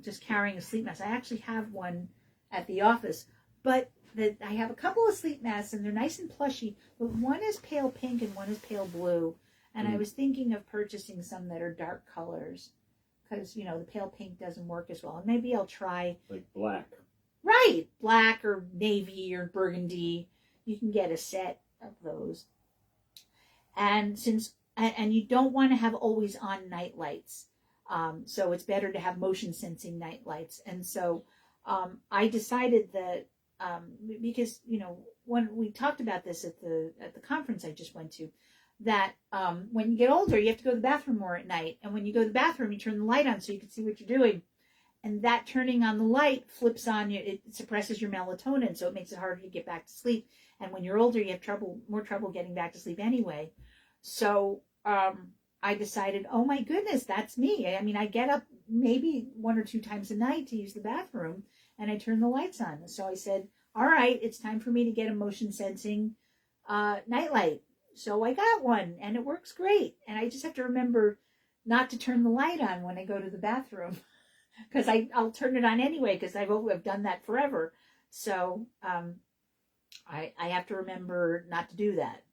just carrying a sleep mask. I actually have one at the office, but I have a couple of sleep masks and they're nice and plushy, but one is pale pink and one is pale blue. And I was thinking of purchasing some that are dark colors because, the pale pink doesn't work as well. And maybe I'll try. Like black. Right. Black or navy or burgundy. You can get a set of those. And you don't want to have always on night lights. So it's better to have motion sensing night lights. And so I decided that because, when we talked about this at the conference I just went to, that when you get older, you have to go to the bathroom more at night. And when you go to the bathroom, you turn the light on so you can see what you're doing. And that turning on the light flips on you. It suppresses your melatonin, so it makes it harder to get back to sleep. And when you're older, you have more trouble getting back to sleep anyway. So I decided, oh my goodness, that's me. I mean, I get up maybe 1 or 2 times a night to use the bathroom, and I turn the lights on. So I said, all right, it's time for me to get a motion sensing nightlight. So I got one, and it works great. And I just have to remember not to turn the light on when I go to the bathroom, because I'll turn it on anyway, because I've done that forever. So I have to remember not to do that.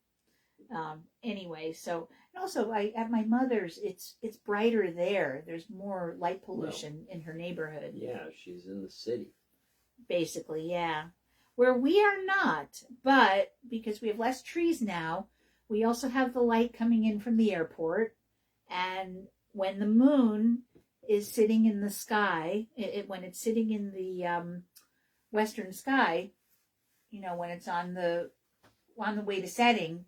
Anyway, so, and also at my mother's, it's brighter there. There's more light pollution in her neighborhood. Yeah, she's in the city. Basically, yeah. Where we are not, but because we have less trees now, we also have the light coming in from the airport. And when the moon is sitting in the sky, when it's sitting in the western sky, when it's on the way to setting,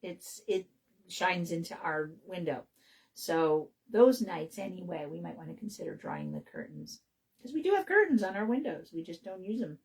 it shines into our window. So those nights anyway, we might want to consider drawing the curtains, because we do have curtains on our windows. We just don't use them.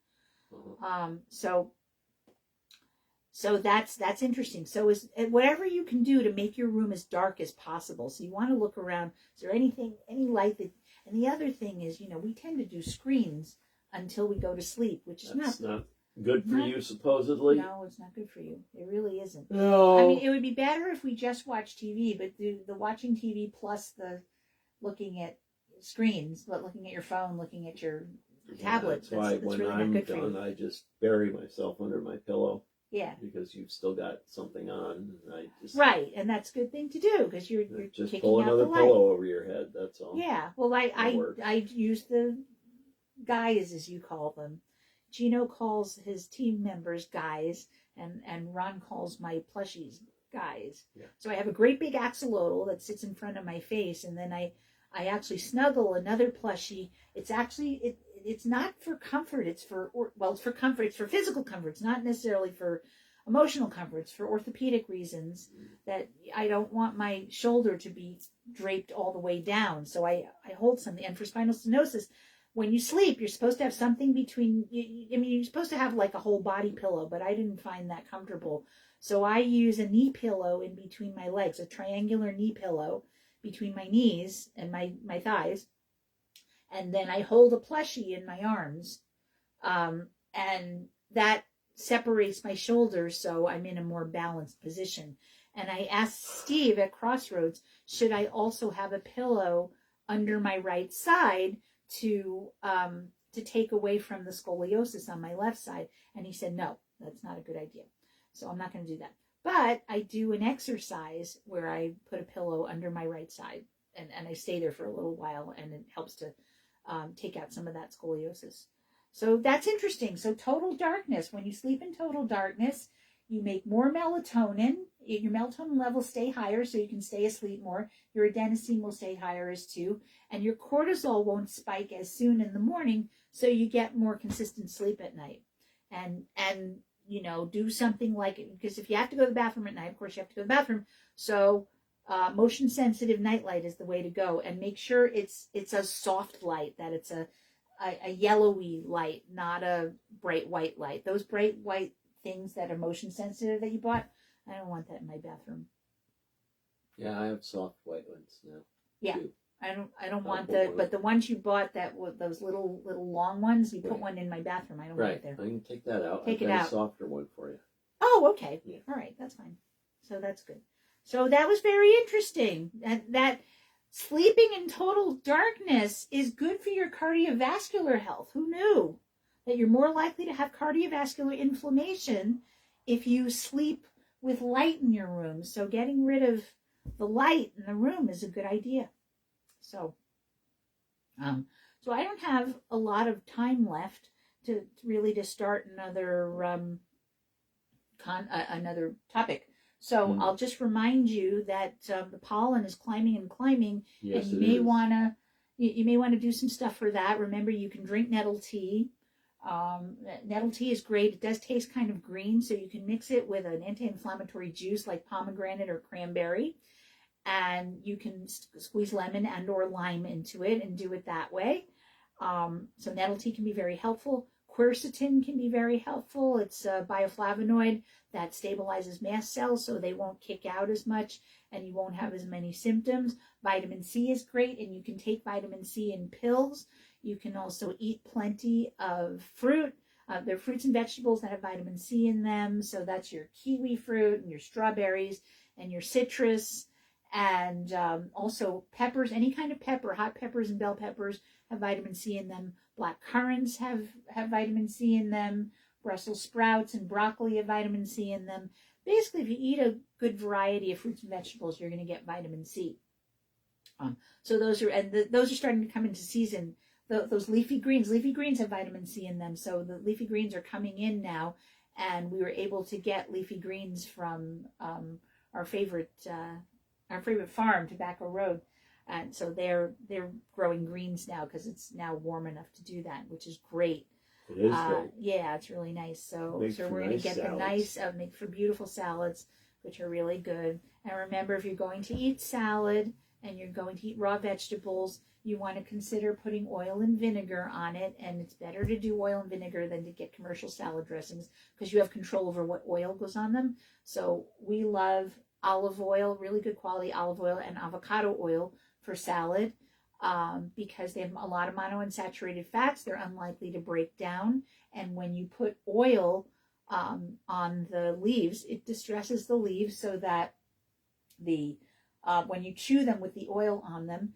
So that's interesting. So is whatever you can do to make your room as dark as possible. So you want to look around. Is there any light that? And the other thing is, we tend to do screens until we go to sleep, which is not good for you, supposedly. No, it's not good for you. It really isn't. No. I mean, it would be better if we just watch TV, but the watching TV plus the looking at screens, looking at your phone, looking at your tablet. That's why when really I'm done, I just bury myself under my pillow. Yeah. Because you've still got something on. Right, and that's a good thing to do, because you're just kicking pull out another the light. pillow over your head. That's all. Yeah. Well, I use the guys, as you call them. Gino calls his team members guys, and Ron calls my plushies guys. Yeah. So I have a great big axolotl that sits in front of my face, and then I actually snuggle another plushie. It's actually it's not for comfort. It's for comfort. It's for physical comfort. It's not necessarily for emotional comfort. It's for orthopedic reasons, that I don't want my shoulder to be draped all the way down. So I hold something. And for spinal stenosis, when you sleep, you're supposed to have something between. You're supposed to have like a whole body pillow, but I didn't find that comfortable. So I use a knee pillow in between my legs, a triangular knee pillow between my knees and my thighs. And then I hold a plushie in my arms, and that separates my shoulders, so I'm in a more balanced position. And I asked Steve at Crossroads, should I also have a pillow under my right side to take away from the scoliosis on my left side? And he said, no, that's not a good idea. So I'm not going to do that. But I do an exercise where I put a pillow under my right side, and I stay there for a little while, and it helps to take out some of that scoliosis. So that's interesting. So total darkness, when you sleep in total darkness, you make more melatonin. Your melatonin levels stay higher, so you can stay asleep more. Your adenosine will stay higher as too. And your cortisol won't spike as soon in the morning, so you get more consistent sleep at night. And do something like it. Because if you have to go to the bathroom at night, of course you have to go to the bathroom. So motion sensitive nightlight is the way to go, and make sure it's a soft light, that it's a yellowy light, not a bright white light. Those bright white things that are motion sensitive that you bought, I don't want that in my bathroom. Yeah, I have soft white ones now. Yeah. Too. I don't want but the ones you bought those little long ones, you put right. one in my bathroom. I don't want it there. I can take that out. Take I've it got out. A softer one for you. Oh, okay. Yeah. All right, that's fine. So that's good. So that was very interesting. That sleeping in total darkness is good for your cardiovascular health. Who knew that you're more likely to have cardiovascular inflammation if you sleep with light in your room? So getting rid of the light in the room is a good idea. So I don't have a lot of time left to start another another topic. So I'll just remind you that the pollen is climbing and climbing, yes, and you may want to do some stuff for that. Remember, you can drink nettle tea. Nettle tea is great. It does taste kind of green, so you can mix it with an anti-inflammatory juice like pomegranate or cranberry, and you can squeeze lemon and or lime into it and do it that way. So nettle tea can be very helpful. Quercetin can be very helpful. It's a bioflavonoid that stabilizes mast cells so they won't kick out as much and you won't have as many symptoms. Vitamin C is great, and you can take vitamin C in pills. You can also eat plenty of fruit. There are fruits and vegetables that have vitamin C in them. So that's your kiwi fruit and your strawberries and your citrus. And also peppers, any kind of pepper, hot peppers and bell peppers have vitamin C in them. Black currants have vitamin C in them. Brussels sprouts and broccoli have vitamin C in them. Basically, if you eat a good variety of fruits and vegetables, you're going to get vitamin C. So those are starting to come into season. those leafy greens. Leafy greens have vitamin C in them, so the leafy greens are coming in now, and we were able to get leafy greens from our favorite farm, Tobacco Road, and so they're growing greens now because it's now warm enough to do that, which is great. It is great. Yeah, it's really nice. So we're going to get salads. the nice, make for beautiful salads, which are really good. And remember, if you're going to eat salad and you're going to eat raw vegetables, you want to consider putting oil and vinegar on it. And it's better to do oil and vinegar than to get commercial salad dressings because you have control over what oil goes on them. So we love olive oil, really good quality olive oil, and avocado oil for salad. Because they have a lot of monounsaturated fats, they're unlikely to break down. And when you put oil on the leaves, it distresses the leaves so that when you chew them with the oil on them,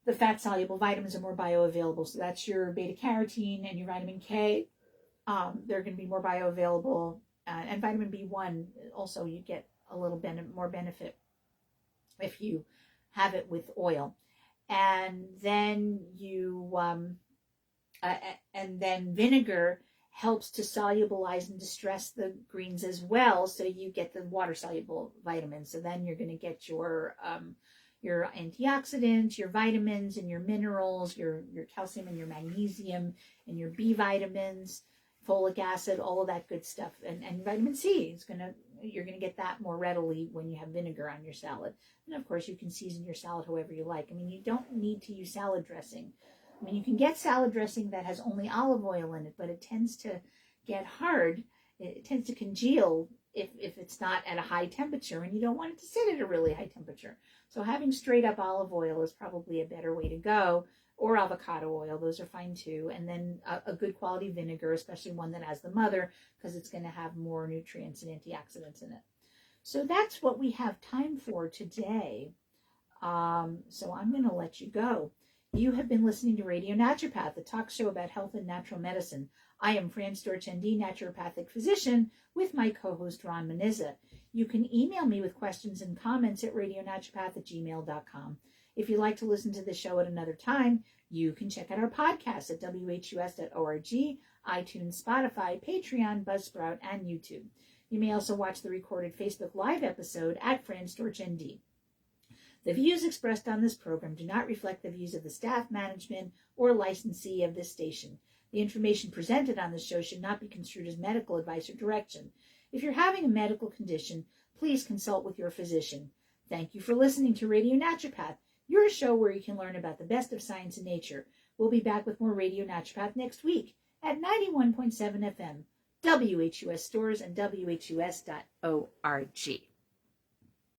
the fat-soluble vitamins are more bioavailable. So that's your beta-carotene and your vitamin K. They're going to be more bioavailable. And vitamin B1, also you get a little more benefit if you have it with oil. And then and then vinegar helps to solubilize and distress the greens as well, so you get the water-soluble vitamins. So then you're going to get your antioxidants, your vitamins, and your minerals, your calcium and your magnesium, and your B vitamins, folic acid, all of that good stuff, and vitamin C you're gonna get that more readily when you have vinegar on your salad. And of course, you can season your salad however you like. I mean, you don't need to use salad dressing. I mean, you can get salad dressing that has only olive oil in it, but it tends to get hard. It tends to congeal if it's not at a high temperature, and you don't want it to sit at a really high temperature. So having straight up olive oil is probably a better way to go, or avocado oil, those are fine too. And then a good quality vinegar, especially one that has the mother, because it's going to have more nutrients and antioxidants in it. So that's what we have time for today. So I'm going to let you go. You have been listening to Radio Naturopath, the talk show about health and natural medicine. I am Fran Storch, ND, naturopathic physician, with my co-host Ron Menizza. You can email me with questions and comments at radionaturopath@gmail.com. If you'd like to listen to the show at another time, you can check out our podcast at whus.org, iTunes, Spotify, Patreon, Buzzsprout, and YouTube. You may also watch the recorded Facebook Live episode at Fran Storch, ND. The views expressed on this program do not reflect the views of the staff, management, or licensee of this station. The information presented on this show should not be construed as medical advice or direction. If you're having a medical condition, please consult with your physician. Thank you for listening to Radio Naturopath, your show where you can learn about the best of science and nature. We'll be back with more Radio Naturopath next week at 91.7 FM, WHUS stores, and WHUS.org.